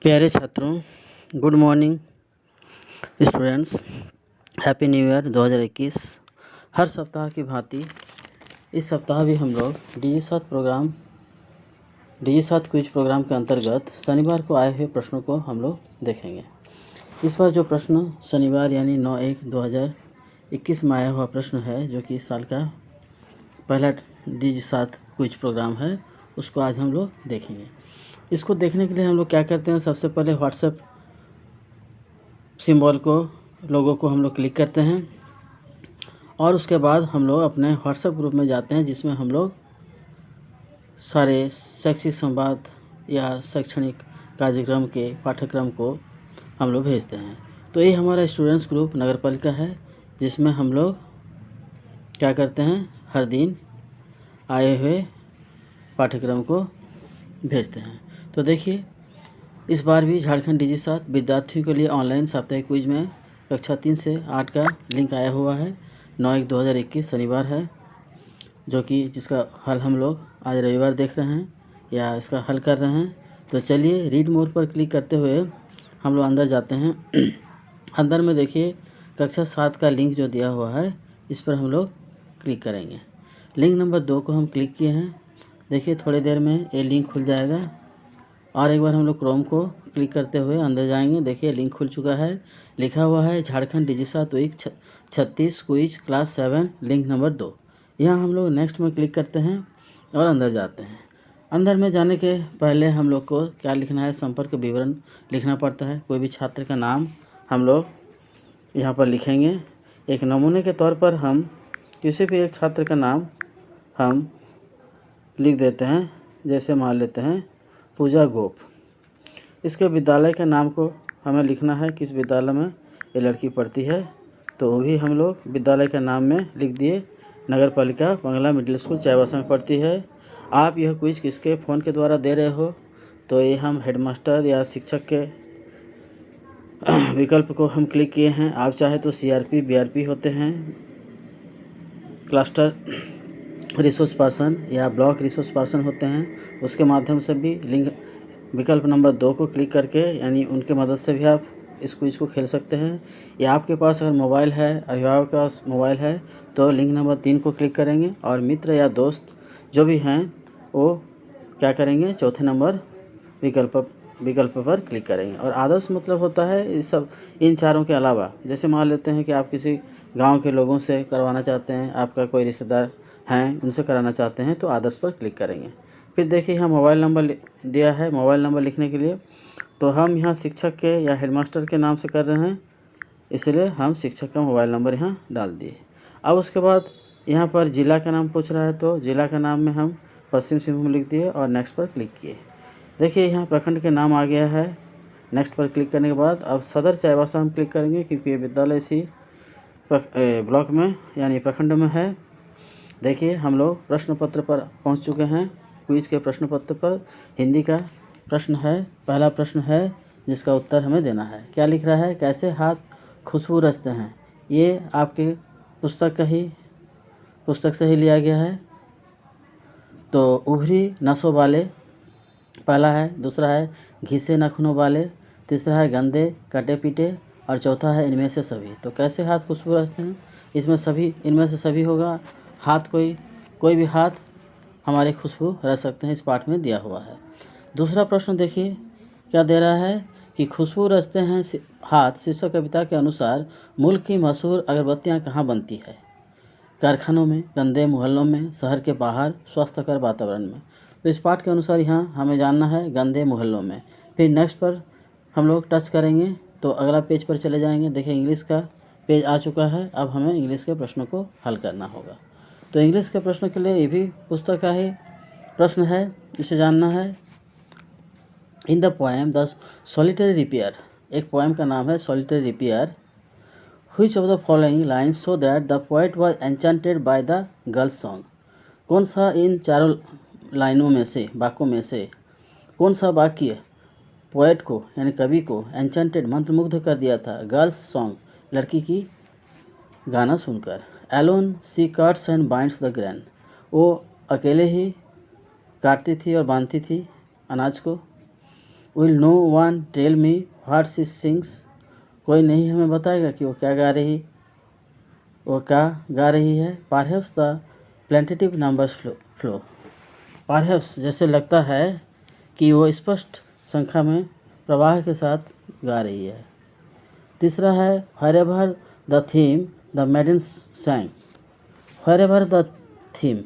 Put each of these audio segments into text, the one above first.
प्यारे छात्रों, good morning students. Happy new year 2021। हर सप्ताह की भांति इस सप्ताह भी हम लोग DigiSat क्विज प्रोग्राम के अंतर्गत शनिवार को आए हुए प्रश्नों को हम लोग देखेंगे। इस बार जो प्रश्न शनिवार यानी 9/1/2021 में आया हुआ प्रश्न है, जो कि इस साल का पहला DigiSat क्विज प्रोग्राम है, उसको आज हम लोग देखेंगे। इसको देखने के लिए हम लोग क्या करते हैं, सबसे पहले व्हाट्सएप सिंबल को, लोगों को हम लोग क्लिक करते हैं और उसके बाद हम लोग अपने व्हाट्सएप ग्रुप में जाते हैं, जिसमें हम लोग सारे शैक्षिक संवाद या शैक्षणिक कार्यक्रम के पाठ्यक्रम को हम लोग भेजते हैं। तो ये हमारा स्टूडेंट्स ग्रुप नगर पालिका है, जिसमें हम लोग क्या करते हैं, हर दिन आए हुए पाठ्यक्रम को भेजते हैं। तो देखिए, इस बार भी झारखंड DigiSat विद्यार्थियों के लिए ऑनलाइन साप्ताहिक क्विज में कक्षा 3 से 8 का लिंक आया हुआ है। 9/1/2021 शनिवार है, जो कि जिसका हल हम लोग आज रविवार देख रहे हैं या इसका हल कर रहे हैं। तो चलिए, रीड मोर पर क्लिक करते हुए हम लोग अंदर जाते हैं। अंदर में देखिए, कक्षा 7 का लिंक जो दिया हुआ है, इस पर हम लोग क्लिक करेंगे। लिंक नंबर 2 को हम क्लिक किए हैं। देखिए, थोड़ी देर में ये लिंक खुल जाएगा और एक बार हम लोग क्रोम को क्लिक करते हुए अंदर जाएंगे। देखिए, लिंक खुल चुका है। लिखा हुआ है Jharkhand DigiSat week 36 quiz class 7 link number 2। यहाँ हम लोग नेक्स्ट में क्लिक करते हैं और अंदर जाते हैं। अंदर में जाने के पहले हम लोग को क्या लिखना है, संपर्क विवरण लिखना पड़ता है। कोई भी छात्र का नाम हम लोग यहाँ पर लिखेंगे। एक नमूने के तौर पर हम किसी भी एक छात्र का नाम हम लिख देते हैं। जैसे मान लेते हैं पूजा गोप। इसके विद्यालय के नाम को हमें लिखना है, किस विद्यालय में ये लड़की पढ़ती है, तो वो भी हम लोग विद्यालय के नाम में लिख दिए। नगर पालिका बंगला मिडिल स्कूल चाईबासा में पढ़ती है। आप यह क्विज किसके फ़ोन के द्वारा दे रहे हो, तो ये हम हेडमास्टर या शिक्षक के विकल्प को हम क्लिक किए हैं। आप चाहे तो CRP BRP होते हैं, क्लस्टर रिसोर्स पर्सन या ब्लॉक रिसोर्स पर्सन होते हैं, उसके माध्यम से भी लिंक विकल्प नंबर 2 को क्लिक करके, यानी उनके मदद से भी आप इस क्विज को खेल सकते हैं। या आपके पास अगर मोबाइल है, अभिभावक के पास मोबाइल है, तो लिंक नंबर 3 को क्लिक करेंगे और मित्र या दोस्त जो भी हैं वो क्या करेंगे, चौथे नंबर विकल्प पर क्लिक करेंगे। और आदर्श मतलब होता है इस सब इन चारों के अलावा, जैसे मान लेते हैं कि आप किसी गाँव के लोगों से करवाना चाहते हैं, आपका कोई रिश्तेदार हैं, उनसे कराना चाहते हैं, तो आदर्श पर क्लिक करेंगे। फिर देखिए, यहाँ मोबाइल नंबर दिया है। मोबाइल नंबर लिखने के लिए तो हम यहाँ शिक्षक के या हेडमास्टर के नाम से कर रहे हैं, इसलिए हम शिक्षक का मोबाइल नंबर यहाँ डाल दिए। अब उसके बाद यहाँ पर ज़िला का नाम पूछ रहा है, तो ज़िला का नाम में हम पश्चिम सिंहभूम लिख दिए और नेक्स्ट पर क्लिक किए। देखिए, यहाँ प्रखंड के नाम आ गया है। नेक्स्ट पर क्लिक करने के बाद अब सदर चाईबासा हम क्लिक करेंगे, क्योंकि ये विद्यालय इसी ब्लॉक में यानी प्रखंड में है। देखिए, हम लोग प्रश्न पत्र पर पहुंच चुके हैं। क्विज के प्रश्न पत्र पर हिंदी का प्रश्न है। पहला प्रश्न है जिसका उत्तर हमें देना है। क्या लिख रहा है, कैसे हाथ खुशबू रचते हैं। ये आपके पुस्तक से ही लिया गया है। तो उभरी नसों वाले पहला है, दूसरा है घिसे नखनों वाले, तीसरा है गंदे कटे पीटे और चौथा है इनमें से सभी। तो कैसे हाथ खुशबू रचते हैं, इसमें सभी, इनमें से सभी होगा। हाथ कोई भी हाथ हमारे खुशबू रच सकते हैं, इस पाठ में दिया हुआ है। दूसरा प्रश्न देखिए क्या दे रहा है कि खुशबू रचते हैं हाथ शीर्षक कविता के अनुसार मुल्क की मशहूर अगरबत्तियां कहाँ बनती है। कारखानों में, गंदे मोहल्लों में, शहर के बाहर, स्वास्थ्यकर वातावरण में। तो इस पाठ के अनुसार यहाँ हमें जानना है गंदे मोहल्लों में। फिर नेक्स्ट पर हम लोग टच करेंगे तो अगला पेज पर चले जाएंगे। देखिए, इंग्लिश का पेज आ चुका है। अब हमें इंग्लिश के प्रश्नों को हल करना होगा। तो इंग्लिश के प्रश्न के लिए ये भी पुस्तक का ही प्रश्न है, इसे जानना है। In the poem the solitary repair, एक पोएम का नाम है solitary repair. Which of the following lines show that the poet was enchanted by the girls song. कौन सा इन चारों लाइनों में से, वाक्यों में से कौन सा वाक्य पोएट को यानी कवि को एन्चेंटेड मंत्रमुग्ध कर दिया था गर्ल्स सॉन्ग, लड़की की गाना सुनकर। Alone she cuts and binds the grain, वो अकेले ही काटती थी और बांधती थी अनाज को। Will no one tell me what she sings, कोई नहीं हमें बताएगा कि वो क्या गा रही है। Perhaps the plaintive numbers flow, perhaps जैसे लगता है कि वो स्पष्ट संख्या में प्रवाह के साथ गा रही है। तीसरा है wherever the theme the maidens सैंग, wherever the theme,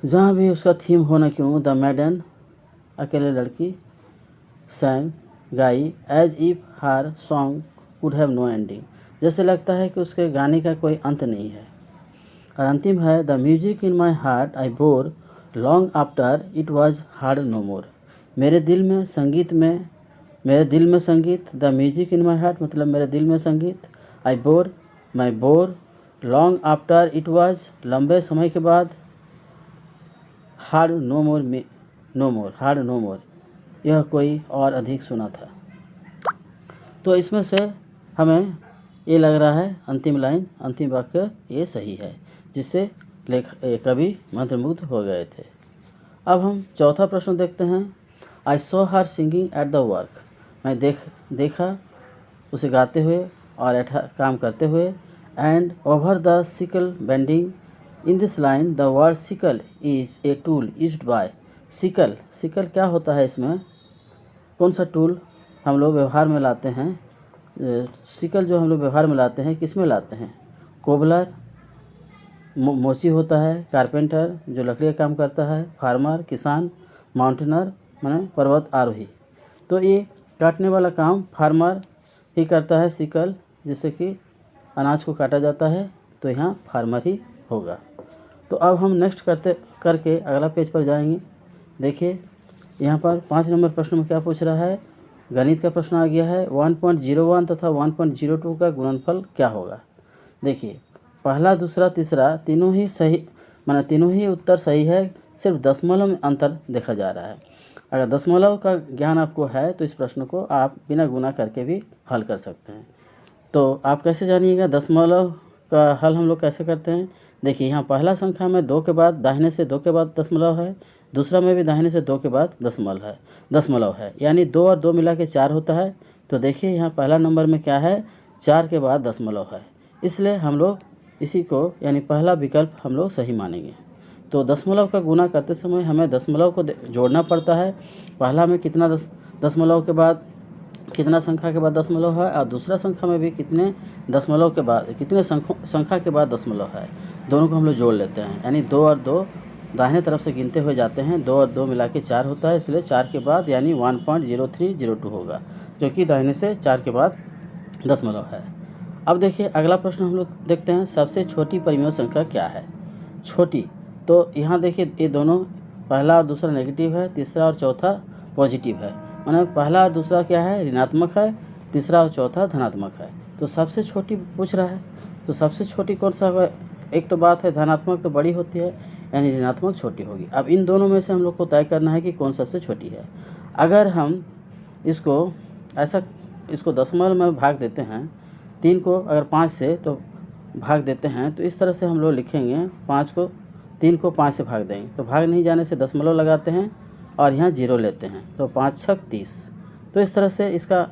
जहाँ भी उसका थीम होना क्यों, द मेडन अकेले लड़की, सैंग गाई, as if her song would have no ending, जैसे लगता है कि उसके गाने का कोई अंत नहीं है। और अंतिम है the music in my heart I bore long after it was heard no more, मेरे दिल में संगीत, the music in my heart मतलब मेरे दिल में संगीत, आई बोर मैं bore, long after it was लंबे समय के बाद, हार्ड नो मोर यह कोई और अधिक सुना था। तो इसमें से हमें ये लग रहा है अंतिम वाक्य ये सही है, जिससे कवि मंत्रमुग्ध हो गए थे। अब हम चौथा प्रश्न देखते हैं। I saw her singing at the work, मैं देखा उसे गाते हुए और काम करते हुए। And over the sickle bending, in this line the word sickle is a tool used by, sickle क्या होता है, इसमें कौन सा टूल हम लोग व्यवहार में लाते हैं। सिकल जो हम लोग व्यवहार में लाते हैं, किस में लाते हैं, कोबलर मोची होता है, कारपेंटर जो लकड़ी का काम करता है, फार्मर किसान, माउंटेनर माने पर्वत आरोही। तो ये काटने वाला काम फार्मर ही करता है, सिकल जिससे कि अनाज को काटा जाता है, तो यहाँ फार्मर ही होगा। तो अब हम नेक्स्ट करके अगला पेज पर जाएंगे। देखिए यहाँ पर 5 नंबर प्रश्न में क्या पूछ रहा है, गणित का प्रश्न आ गया है। 1.01 तथा 1.02 का गुणनफल क्या होगा। देखिए पहला दूसरा तीसरा तीनों ही सही, माना तीनों ही उत्तर सही है, सिर्फ दशमलव में अंतर देखा जा रहा है। अगर दशमलव का ज्ञान आपको है तो इस प्रश्न को आप बिना गुना करके भी हल कर सकते हैं। तो आप कैसे जानिएगा दशमलव का हल हम लोग कैसे करते हैं। देखिए यहाँ पहला संख्या में 2 के बाद दाहिने से 2 के बाद दशमलव है, दूसरा में भी दाहिने से 2 के बाद दशमलव है, यानी 2 और 2 मिला के 4 होता है। तो देखिए यहाँ पहला नंबर में क्या है, 4 के बाद दशमलव है, इसलिए हम लोग इसी को यानी पहला विकल्प हम लोग सही मानेंगे। तो दशमलव का गुना करते समय हमें दशमलव को जोड़ना पड़ता है। पहला में कितना दशमलव के बाद कितना संख्या के बाद दशमलव है, और दूसरा संख्या में भी कितने दशमलव के बाद कितने संख्या के बाद दशमलव है, दोनों को हम लोग जोड़ लेते हैं। यानी 2 और 2 दाहिने तरफ से गिनते हुए जाते हैं, 2 और 2 मिला के 4 होता है, इसलिए 4 के बाद यानी 1.0302 होगा, जो कि दाहिने से 4 के बाद दशमलव है। अब देखिए अगला प्रश्न हम लोग देखते हैं, सबसे छोटी परिमेय संख्या क्या है। छोटी, तो यहाँ देखिए ये दोनों पहला और दूसरा नेगेटिव है, तीसरा और चौथा पॉजिटिव है, माने पहला और दूसरा क्या है ऋणात्मक है, तीसरा और चौथा धनात्मक है। तो सबसे छोटी पूछ रहा है, तो सबसे छोटी कौन सा है। एक तो बात है धनात्मक तो बड़ी होती है, यानी ऋणात्मक छोटी होगी। अब इन दोनों में से हम लोग को तय करना है कि कौन सबसे छोटी है। अगर हम इसको दशमलव में भाग देते हैं, 3 को अगर 5 से तो भाग देते हैं, तो इस तरह से हम लोग लिखेंगे 3 को 5 से भाग देंगे, तो भाग नहीं जाने से दशमलव लगाते हैं और यहाँ 0 लेते हैं, तो 5 छक 30। तो इस तरह से इसका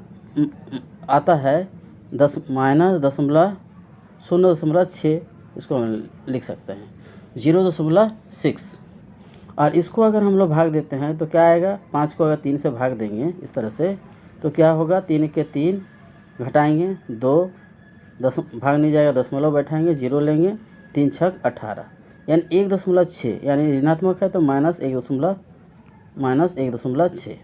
आता है -0.6, इसको हम लिख सकते हैं 0.6। और इसको अगर हम लोग भाग देते हैं तो क्या आएगा, 5 को अगर 3 से भाग देंगे इस तरह से, तो क्या होगा, 3 के 3 घटाएंगे 2, भाग नहीं जाएगा, दशमलव बैठाएंगे, 0 लेंगे, 3 छक 18, यानी 1.6, यानी ऋणात्मक है तो -1.6।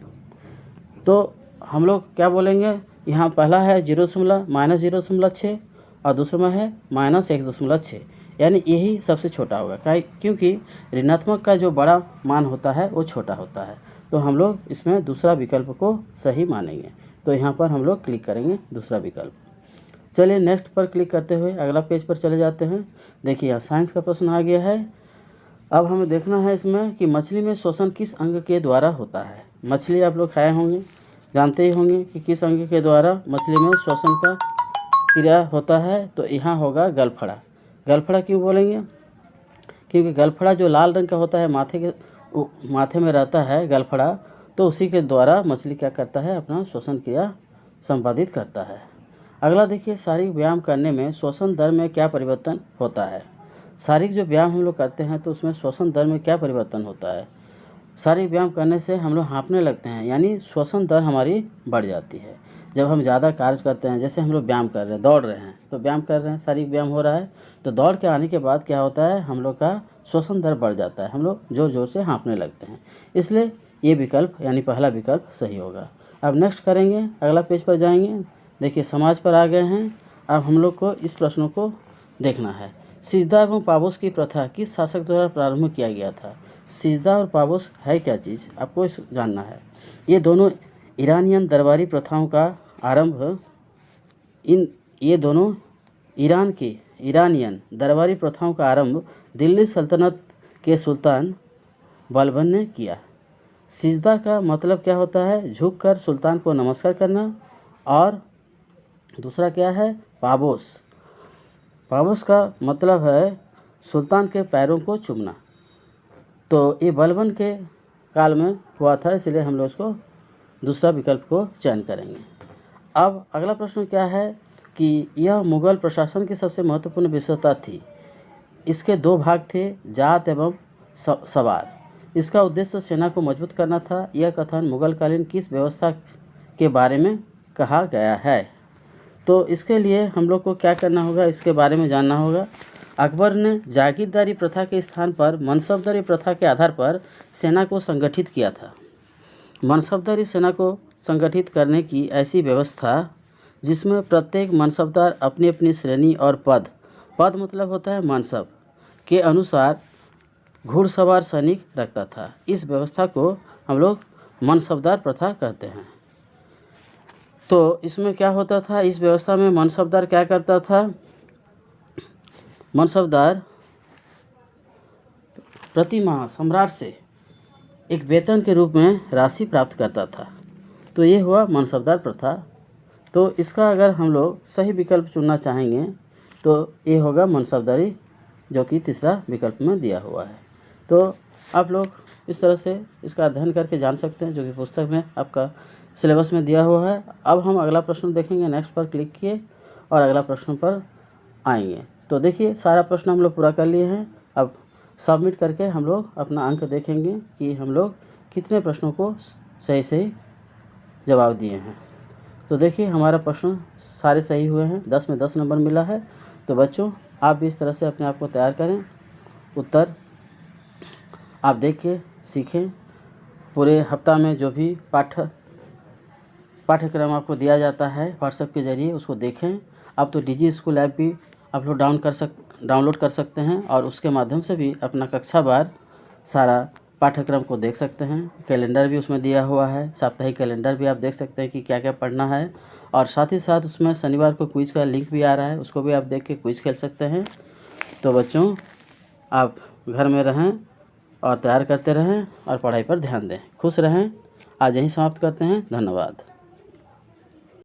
तो हम लोग क्या बोलेंगे, यहाँ पहला है -0.6 और दूसरा में है -1.6, यानी यही सबसे छोटा होगा, क्योंकि ऋणात्मक का जो बड़ा मान होता है वो छोटा होता है। तो हम लोग इसमें दूसरा विकल्प को सही मानेंगे, तो यहाँ पर हम लोग क्लिक करेंगे दूसरा विकल्प। चलिए नेक्स्ट पर क्लिक करते हुए अगला पेज पर चले जाते हैं। देखिए यहाँ साइंस का प्रश्न आ गया है। अब हमें देखना है इसमें कि मछली में श्वसन किस अंग के द्वारा होता है। मछली आप लोग खाए होंगे, जानते ही होंगे कि किस अंग के द्वारा मछली में श्वसन का क्रिया होता है। तो यहाँ होगा गलफड़ा। गलफड़ा क्यों बोलेंगे, क्योंकि गलफड़ा जो लाल रंग का होता है, माथे में रहता है गलफड़ा, तो उसी के द्वारा मछली क्या करता है, अपना श्वसन क्रिया संपादित करता है। अगला देखिए, शारीरिक व्यायाम करने में श्वसन दर में क्या परिवर्तन होता है। शारीरिक जो व्यायाम हम लोग करते हैं तो उसमें श्वसन दर में क्या परिवर्तन होता है। शारीरिक व्यायाम करने से हम लोग हाँफने लगते हैं, यानी श्वसन दर हमारी बढ़ जाती है। जब हम ज़्यादा कार्य करते हैं, जैसे हम लोग व्यायाम कर रहे हैं, दौड़ रहे हैं, तो व्यायाम कर रहे हैं, शारीरिक व्यायाम हो रहा है, तो दौड़ के आने के बाद क्या होता है, हम लोग का श्वसन दर बढ़ जाता है, हम लोग ज़ोर ज़ोर से हाँफने लगते हैं। इसलिए ये विकल्प यानी पहला विकल्प सही होगा। अब नेक्स्ट करेंगे, अगला पेज पर जाएंगे। देखिए समाज पर आ गए हैं। अब हम लोग को इस प्रश्नों को देखना है। सिजदा एवं पाबोस की प्रथा किस शासक द्वारा प्रारंभ किया गया था। सिजदा और पाबोस है क्या चीज़, आपको जानना है। ये दोनों ईरानियन दरबारी प्रथाओं का आरंभ ये दोनों ईरानियन दरबारी प्रथाओं का आरंभ दिल्ली सल्तनत के सुल्तान बलबन ने किया। सिजदा का मतलब क्या होता है, झुककर सुल्तान को नमस्कार करना। और दूसरा क्या है, पाबोस। पाबोस का मतलब है सुल्तान के पैरों को चूमना। तो ये बलबन के काल में हुआ था, इसलिए हम लोग इसको दूसरा विकल्प को चयन करेंगे। अब अगला प्रश्न क्या है कि यह मुगल प्रशासन की सबसे महत्वपूर्ण विशेषता थी। इसके दो भाग थे, जात एवं सवार। इसका उद्देश्य सेना को मजबूत करना था। यह कथन मुगलकालीन किस व्यवस्था के बारे में कहा गया है। तो इसके लिए हम लोग को क्या करना होगा, इसके बारे में जानना होगा। अकबर ने जागीरदारी प्रथा के स्थान पर मनसबदारी प्रथा के आधार पर सेना को संगठित किया था। मनसबदारी सेना को संगठित करने की ऐसी व्यवस्था जिसमें प्रत्येक मनसबदार अपनी अपनी श्रेणी और पद मतलब होता है मनसब के अनुसार घुड़सवार सैनिक रखता था। इस व्यवस्था को हम लोग मनसबदार प्रथा कहते हैं। तो इसमें क्या होता था, इस व्यवस्था में मनसबदार क्या करता था, मनसबदार प्रति माह सम्राट से एक वेतन के रूप में राशि प्राप्त करता था। तो ये हुआ मनसबदार प्रथा। तो इसका अगर हम लोग सही विकल्प चुनना चाहेंगे तो ये होगा मनसबदारी, जो कि तीसरा विकल्प में दिया हुआ है। तो आप लोग इस तरह से इसका अध्ययन करके जान सकते हैं, जो कि पुस्तक में आपका सिलेबस में दिया हुआ है। अब हम अगला प्रश्न देखेंगे, नेक्स्ट पर क्लिक किए और अगला प्रश्न पर आएंगे। तो देखिए सारा प्रश्न हम लोग पूरा कर लिए हैं। अब सबमिट करके हम लोग अपना अंक देखेंगे कि हम लोग कितने प्रश्नों को सही जवाब दिए हैं। तो देखिए हमारा प्रश्न सारे सही हुए हैं, 10 में 10 नंबर मिला है। तो बच्चों आप भी इस तरह से अपने आप को तैयार करें, उत्तर आप देख के सीखें। पूरे हफ्ता में जो भी पाठ्यक्रम आपको दिया जाता है व्हाट्सएप के ज़रिए, उसको देखें। अब तो डिजी स्कूल ऐप भी आप लोग डाउनलोड कर सकते हैं और उसके माध्यम से भी अपना कक्षावार सारा पाठ्यक्रम को देख सकते हैं। कैलेंडर भी उसमें दिया हुआ है, साप्ताहिक कैलेंडर भी आप देख सकते हैं कि क्या क्या पढ़ना है। और साथ ही साथ उसमें शनिवार को क्विज़ का लिंक भी आ रहा है, उसको भी आप देख के क्विज़ खेल सकते हैं। तो बच्चों आप घर में रहें और तैयार करते रहें और पढ़ाई पर ध्यान दें। खुश रहें। आज यहीं समाप्त करते हैं। धन्यवाद।